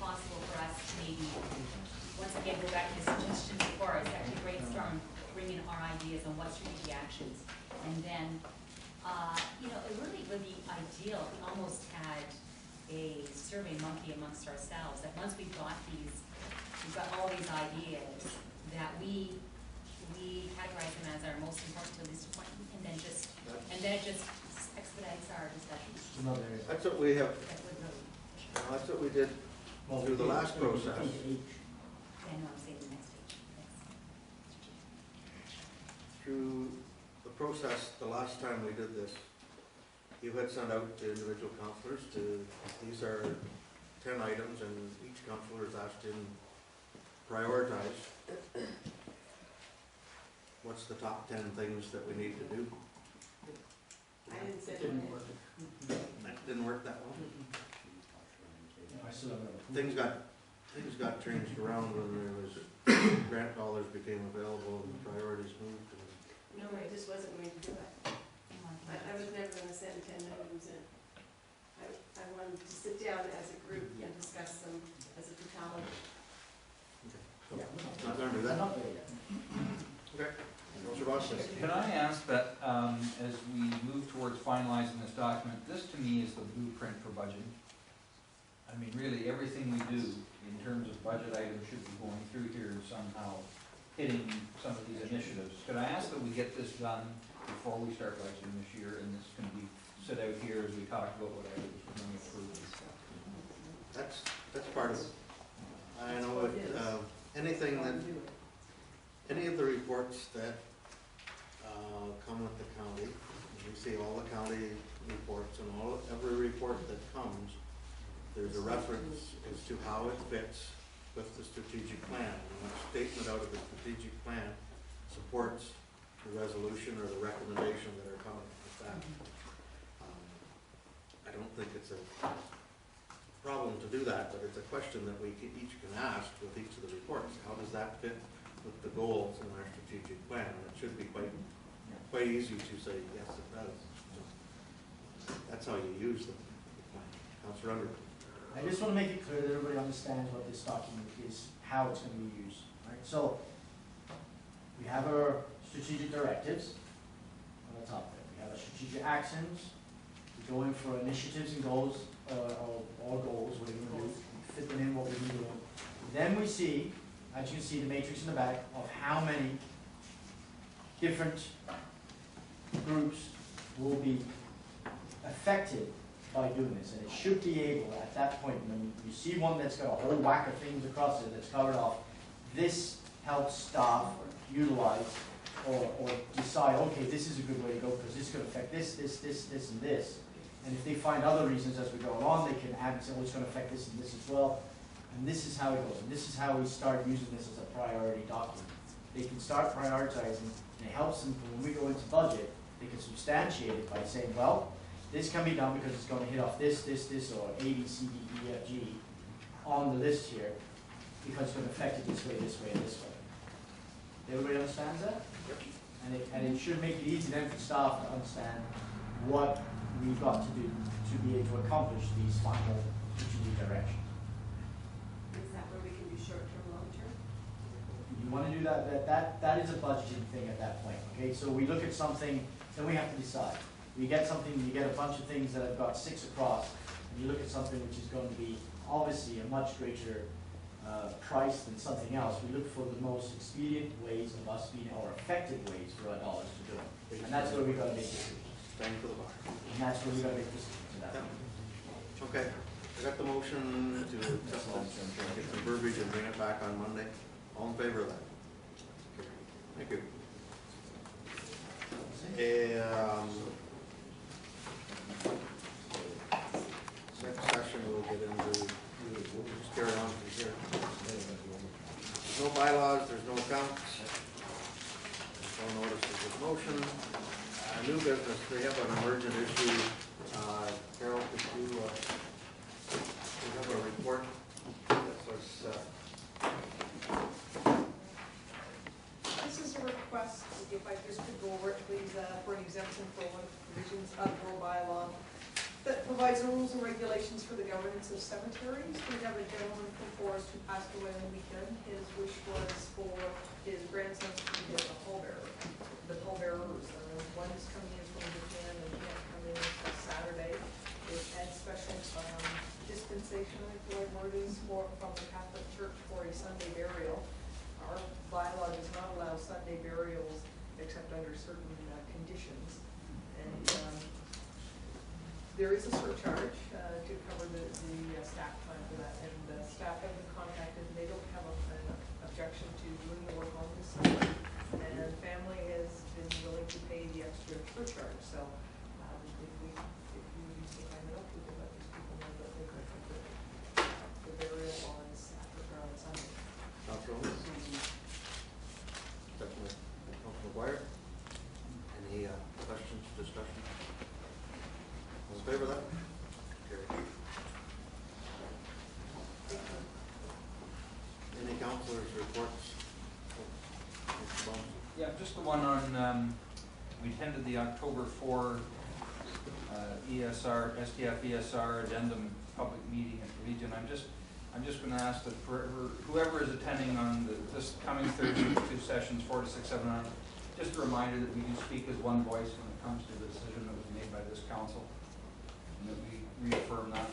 possible for us to maybe, once again, go back to the suggestions before, is actually brainstorm, bring in our ideas on what strategic actions, and then, you know, it really would be ideal if we almost had a survey monkey amongst ourselves, that once we've got all these ideas, that we categorize them as our most important to least important, and then it just expedites our discussions. That's what we have. That's what we did through the last process. Yeah, no, I'm saying the next stage. Through the process, the last time we did this, you had sent out to individual councillors to, these are 10 items, and each councillor is asked to prioritize what's the top 10 things that we need to do. I didn't say It didn't work. That didn't work that well. I still have Things got changed around when there was grant dollars became available and priorities moved. No, I just wasn't going to do it. I was never going to send 10 items in. I wanted to sit down as a group and discuss them as a totality. Not going to do that? Not there yet. Okay. Mr. Boston. Can I ask that as we move towards finalizing this document, this to me is the blueprint for budgeting. I mean, really, everything we do in terms of budget items should be going through here and somehow hitting some of these initiatives. Could I ask that we get this done before we start budgeting this year, and this can be sit out here as we talk about what items we're going to approve? That's part of it. I know it, anything that, any of the reports that come with the county, we see all the county reports, and every report that comes, there's a reference as to how it fits with the strategic plan. And a statement out of the strategic plan supports the resolution or the recommendation that are coming with that. I don't think it's a problem to do that, but it's a question that we each can ask with each of the reports. How does that fit with the goals in our strategic plan? And it should be quite easy to say, yes, it does. So that's how you use the plan. Councillor Underwood. I just want to make it clear that everybody understands what this document is, how it's going to be used. Right? So we have our strategic directives on the top there. We have our strategic actions. We go in for initiatives and goals, or goals, what we're going to do. We fit them in what we're going to do. Then we see, as you can see, the matrix in the back of how many different groups will be affected by doing this, and it should be able at that point, when you see one that's got a whole whack of things across it that's covered off, this helps staff utilize or decide, okay, this is a good way to go because this could affect this, and this. And if they find other reasons as we go along, they can add and say, oh, it's going to affect this and this as well. And this is how it goes. And this is how we start using this as a priority document. They can start prioritizing, and it helps them when we go into budget, they can substantiate it by saying, well, this can be done because it's going to hit off this, or A, B, C, D, E, F, G on the list here because it's going to affect it this way, this way, and this way. Everybody understands that? Yep. And it should make it easy then for staff to understand what we've got to do to be able to accomplish these final strategic directions. Is that where we can do short-term, long-term? You want to do that is a budgeting thing at that point. Okay, so we look at something, then we have to decide. You get something, you get a bunch of things that have got 6 across, and you look at something which is going to be obviously a much greater price than something else. We look for the most expedient ways of us being, or effective ways for our dollars to do it. And that's where we've got to make decisions. Bang for the buck. And that's where we've got to make decisions at that point. Okay. I got the motion to accept this, get some verbiage and bring it back on Monday. All in favor of that? Thank you. Next session we'll get into, we'll just carry on from here. There's no bylaws, there's no accounts, there's no notices of motion. New business, we have an emergent issue. Carol, could you, we have a report that says, This is a request, if I just could go over it, please, for an exemption for one of the provisions of the bylaw that provides provides the rules and regulations for the governance of cemeteries. We have a gentleman from Forest who passed away on the weekend. His wish was for his grandson to be the pallbearer. The pallbearers, one is coming in from Japan and can't come in until Saturday. They've had special dispensation, I feel like word is, from the Catholic Church for a Sunday burial. Our bylaw does not allow Sunday burials except under certain conditions. And there is a surcharge to cover the staff time for that, and the staff have been contacted, and they don't have an objection to doing the work on this site. And family has been willing to pay the extra surcharge, so if you use the time enough, we can let these people know that they could put the burial on Sunday. Council Owens? Second by Council McGuire. Any questions, discussion? All in favor of that? Carried. Any councilors' reports? Mr. Bones? Yeah, just the one on, we attended the October 4 STF ESR addendum public meeting at the Region. I'm just going to ask that for whoever is attending on this coming Thursday, 2 sessions, 4 to 6, 7 hours, just a reminder that we do speak as one voice when it comes to the decision that was made by this council, and that we reaffirm that.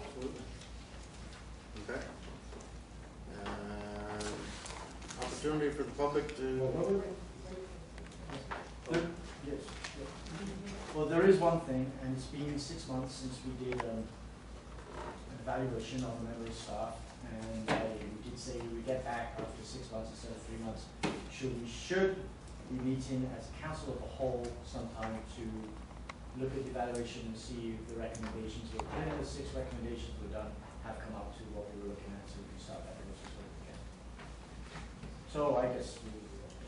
Absolutely. Okay. Opportunity for the public to. Yes. Well, there is one thing, and it's been 6 months since we did an evaluation of the member staff, and we did say we get back after 6 months instead of 3 months. Should be meeting as a council of a whole sometime to look at the evaluation and see if the recommendations were put in. The 6 recommendations were done have come up to what we were looking at, so we can start that process again. So I guess we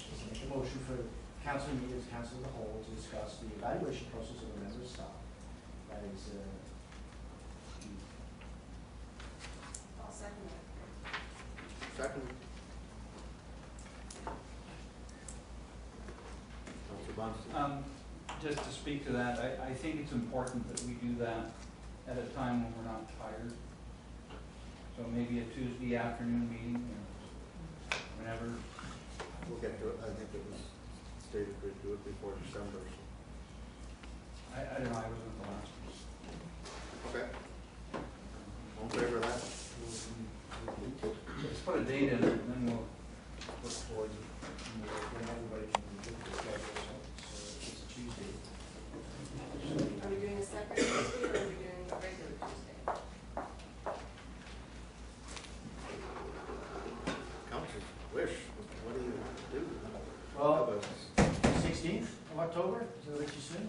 should make a motion for council meetings, council of the whole, to discuss the evaluation process of the member staff. That is, I'll second that. Second. Councilor Bonson? Just to speak to that, I think it's important that we do that at a time when we're not tired. So maybe a Tuesday afternoon meeting, or whenever. We'll get to it. I think it was stated we'd do it before December. So. I don't know, I wasn't the last one. Okay. All in favor of that? Let's put a date in it, and then we'll look towards it. when everybody can look at the schedule, so it's a Tuesday. Are we doing a separate Tuesday or are we doing a regular Tuesday? Council's wish. What do you do? Well, How about 16th of October, is that what you said?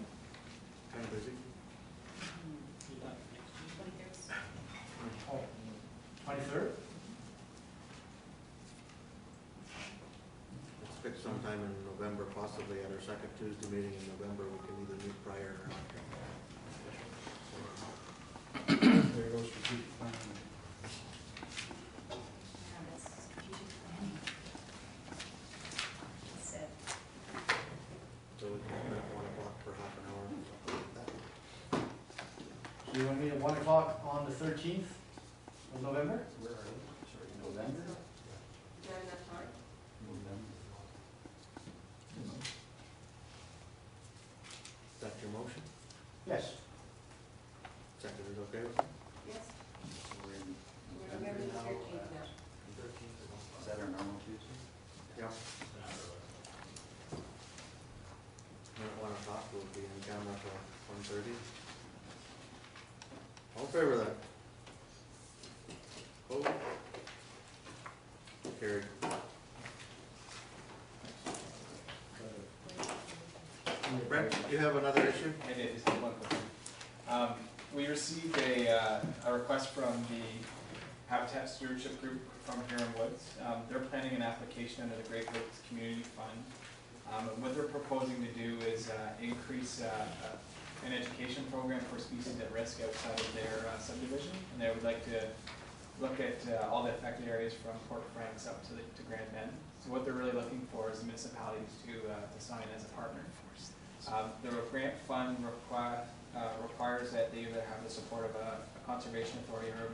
kind of busy? 23rd? Let's pick sometime in November, possibly at our second Tuesday meeting in November. We can either meet prior or after. There goes strategic planning. That's strategic planning. Said, So we can meet at 1 o'clock for half an hour or something like that. So you want to meet at 1 o'clock on the 13th of November? Where are they? Sorry, November? Is that enough time? Is that your motion? Yes. Second is okay with you? Yes. We're in We're November the 13th now. Is that our normal Tuesday? Yep. And at 1 o'clock, we'll be in camera till 1:30. All in favor of that? Opposed? Carried. Brent, you have another issue? I did, just one quick thing. We received a request from the Habitat Stewardship Group from Huron Woods. They're planning an application under the Great Lakes Community Fund. And what they're proposing to do is increase an education program for species at risk outside of their subdivision. And they would like to look at all the affected areas from Port Franks up to Grand Bend. So what they're really looking for is municipalities to sign as a partner. The grant fund requires that they either have the support of a conservation authority or a